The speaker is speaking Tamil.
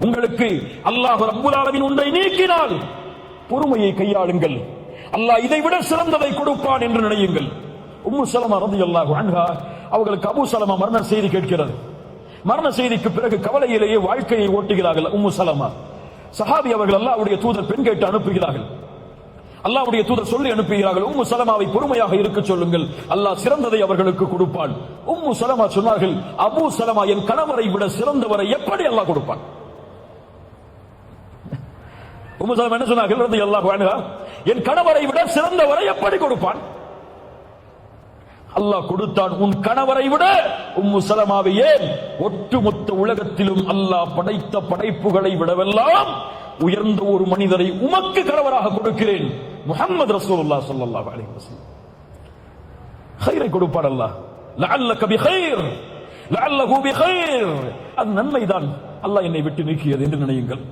உங்களுக்கு அல்லாஹ் ரப்பல் ஆலமீன் ஒன்றை நீக்கினால் பொறுமையை கையாளுங்கள், அல்லாஹ் இதை விட சிறந்ததை கொடுப்பான் என்று நினையுங்கள். உம்மு சலமா ரலியல்லாஹு அன்ஹா அவர்களுக்கு அபூ சலமா மரண செய்தி கேட்கிறது. மரண செய்திக்கு பிறகு கவலையிலேயே வாழ்க்கையை ஓட்டுகிறார்கள். உம்மு சலமா சஹாபி அவர்கள் அல்லாஹ்வுடைய தூதர் பெண் கேட்டு அனுப்புகிறார்கள். அல்லாஹ்வுடைய தூதர் சொல்லி அனுப்புகிறார்கள், உம்மு சலமாவை பொறுமையாக இருக்க சொல்லுங்கள், அல்லாஹ் சிறந்ததை அவர்களுக்கு கொடுப்பான். உம்மு சலமா சொன்னார்கள், அபூ சலமா என் கணவரை விட சிறந்தவரை எப்படி அல்லாஹ் கொடுப்பான்? உம்மு சலமா என்ன சொன்னார்கள் ரலியல்லாஹு அன்ஹா, என் கணவரை விட சிறந்தவரை எப்படி கொடுப்பான்? அல்லாஹ் கொடுத்தான். உன் கணவரை விட உம்மு சலமாவை ஏன் ஒட்டுமொத்த உலகத்திலும் அல்லாஹ் படைத்த படைப்புகளை விடவெல்லாம் உயர்ந்த ஒரு மனிதரை உமக்கு கணவராக கொடுக்கிறேன், முஹம்மது ரசூலுல்லாஹ் ஸல்லல்லாஹு அலைஹி வஸல்லம். கைரை கொடுப்பான் அல்லாஹ். லஅல்லக பிகைர் லஅல்லஹு பிகைர், அது நன்மைதான், அல்லாஹ் என்னை விட்டு நீக்கியது என்று நினையுங்கள்.